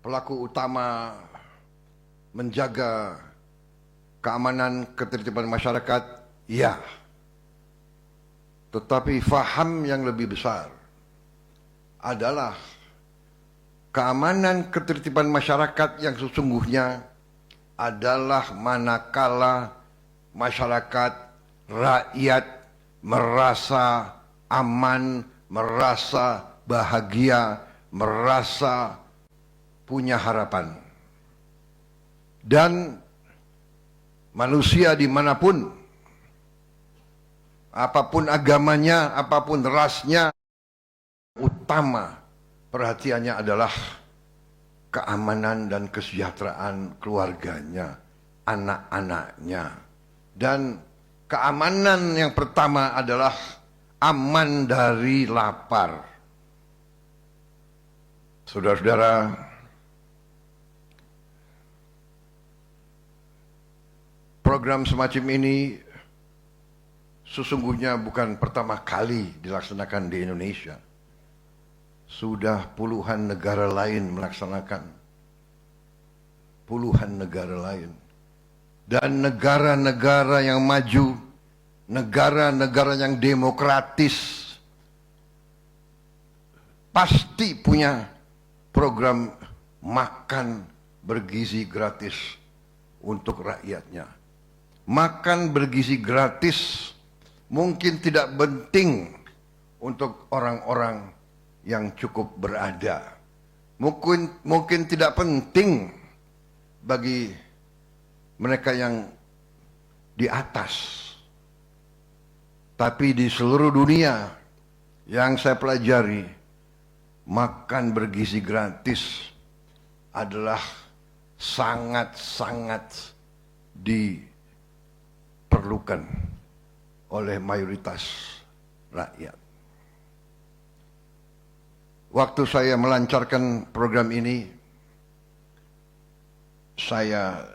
pelaku utama menjaga keamanan ketertiban masyarakat, ya. Tetapi faham yang lebih besar adalah keamanan ketertiban masyarakat yang sesungguhnya adalah manakala masyarakat, rakyat merasa aman, merasa bahagia, merasa punya harapan. Dan manusia dimanapun, apapun agamanya, apapun rasnya, utama perhatiannya adalah keamanan dan kesejahteraan keluarganya, anak-anaknya. Dan keamanan yang pertama adalah aman dari lapar. Saudara-saudara, program semacam ini sesungguhnya bukan pertama kali dilaksanakan di Indonesia. Sudah puluhan negara lain melaksanakan. Puluhan negara lain. Dan negara-negara yang maju, negara-negara yang demokratis, pasti punya program makan bergizi gratis untuk rakyatnya. Makan bergizi gratis mungkin tidak penting untuk orang-orang yang cukup berada. Mungkin tidak penting bagi mereka yang di atas. Tapi di seluruh dunia yang saya pelajari, makan bergizi gratis adalah sangat-sangat diperlukan oleh mayoritas rakyat. Waktu saya melancarkan program ini, saya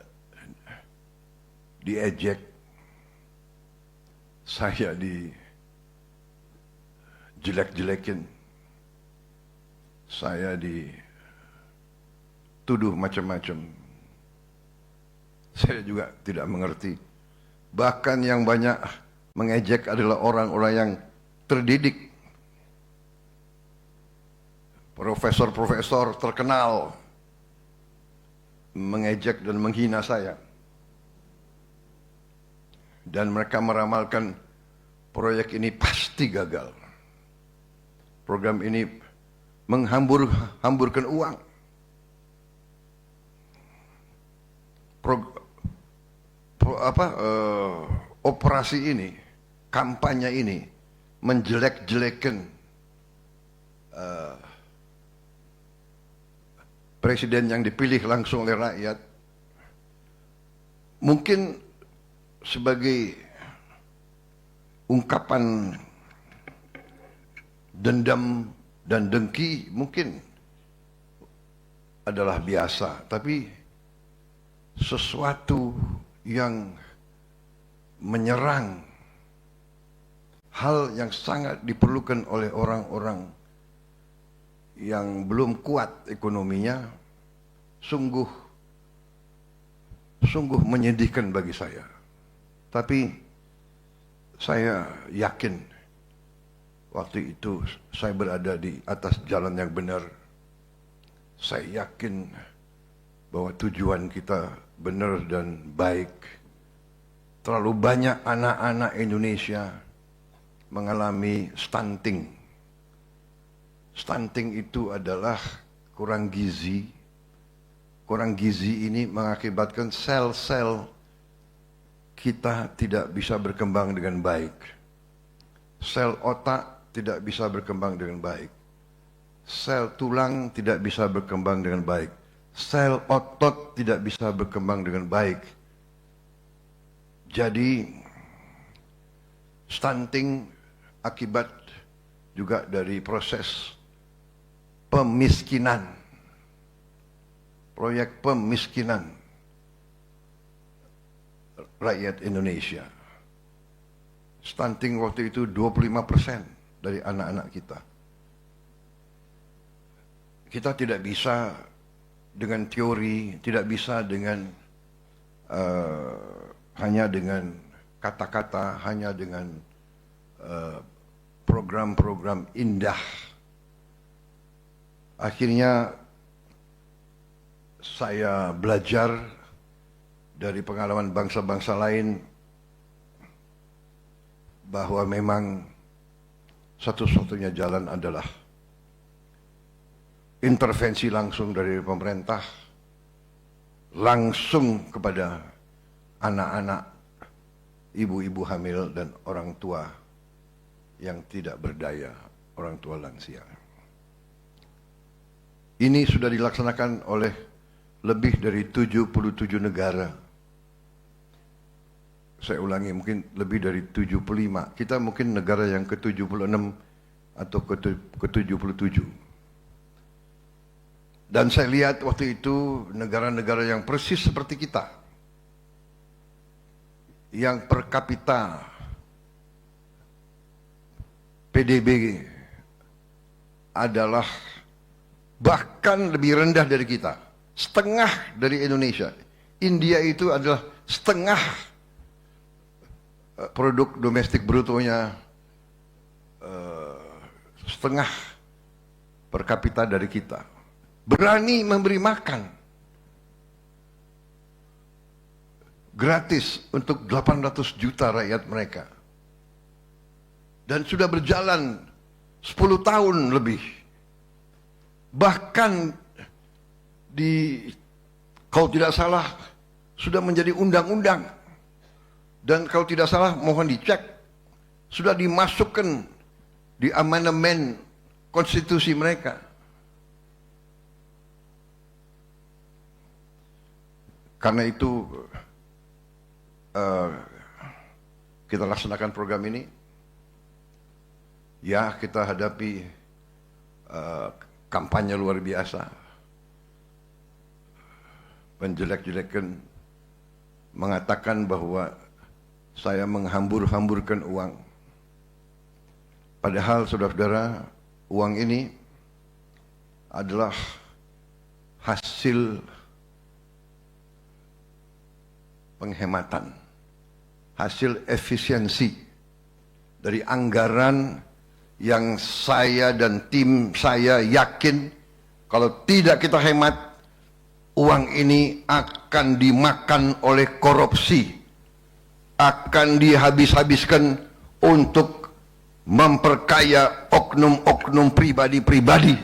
diejek, saya dijelek-jelekin, saya dituduh macam-macam. Saya juga tidak mengerti. Bahkan yang banyak mengejek adalah orang-orang yang terdidik. Profesor-profesor terkenal mengejek dan menghina saya. Dan mereka meramalkan proyek ini pasti gagal. Program ini menghamburkan uang. Operasi ini, kampanye ini menjelek-jelekan presiden yang dipilih langsung oleh rakyat, mungkin sebagai ungkapan dendam dan dengki mungkin adalah biasa, tapi sesuatu yang menyerang hal yang sangat diperlukan oleh orang-orang yang belum kuat ekonominya, sungguh menyedihkan bagi saya. Tapi saya yakin waktu itu saya berada di atas jalan yang benar. Saya yakin bahwa tujuan kita benar dan baik. Terlalu banyak anak-anak Indonesia mengalami stunting. Stunting itu adalah kurang gizi. Kurang gizi ini mengakibatkan sel-sel kita tidak bisa berkembang dengan baik. Sel otak tidak bisa berkembang dengan baik. Sel tulang tidak bisa berkembang dengan baik. Sel otot tidak bisa berkembang dengan baik. Jadi stunting akibat juga dari proses pemiskinan, proyek pemiskinan rakyat Indonesia. Stunting waktu itu 25% dari anak-anak kita. Kita tidak bisa dengan teori, tidak bisa dengan hanya dengan kata-kata, hanya dengan program-program indah. Akhirnya saya belajar dari pengalaman bangsa-bangsa lain bahwa memang satu-satunya jalan adalah intervensi langsung dari pemerintah, langsung kepada anak-anak, ibu-ibu hamil dan orang tua yang tidak berdaya, orang tua lansia. Ini sudah dilaksanakan oleh lebih dari 77 negara. Saya ulangi, mungkin lebih dari 75. Kita mungkin negara yang ke-76 atau ke-77. Dan saya lihat waktu itu negara-negara yang persis seperti kita, yang per kapita PDB adalah bahkan lebih rendah dari kita, setengah dari Indonesia. India itu adalah setengah produk domestik brutonya, setengah per kapita dari kita. Berani memberi makan gratis untuk 800 juta rakyat mereka. Dan sudah berjalan 10 tahun lebih. Bahkan kalau tidak salah sudah menjadi undang-undang. Dan kalau tidak salah mohon dicek, sudah dimasukkan di amandemen konstitusi mereka. Karena itu kita laksanakan program ini. Ya, kita hadapi kampanye luar biasa, menjelek-jelekan, mengatakan bahwa saya menghambur-hamburkan uang. Padahal saudara-saudara, uang ini adalah hasil penghematan, hasil efisiensi dari anggaran yang saya dan tim saya yakin kalau tidak kita hemat, uang ini akan dimakan oleh korupsi, akan dihabis-habiskan untuk memperkaya oknum-oknum pribadi-pribadi.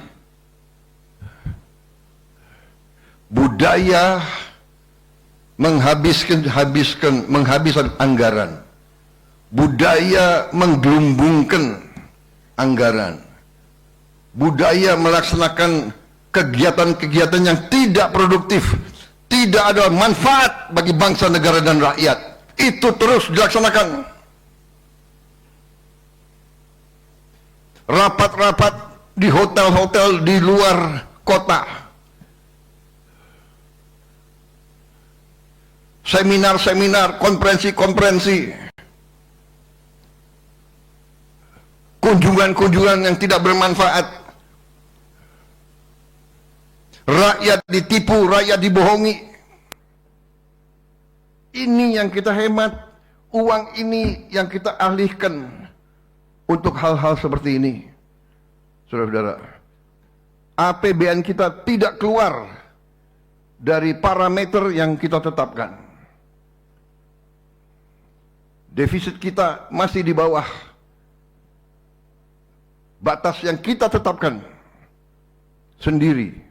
Budaya menghabiskan anggaran, budaya menggelumbungkan anggaran, budaya melaksanakan kegiatan-kegiatan yang tidak produktif, tidak ada manfaat bagi bangsa, negara, dan rakyat. Itu terus dilaksanakan. Rapat-rapat di hotel-hotel di luar kota, seminar-seminar, konferensi-konferensi, kunjungan-kunjungan yang tidak bermanfaat. Rakyat ditipu, rakyat dibohongi. Ini yang kita hemat, uang ini yang kita alihkan untuk hal-hal seperti ini. Saudara-saudara, APBN kita tidak keluar dari parameter yang kita tetapkan. Defisit kita masih di bawah batas yang kita tetapkan sendiri.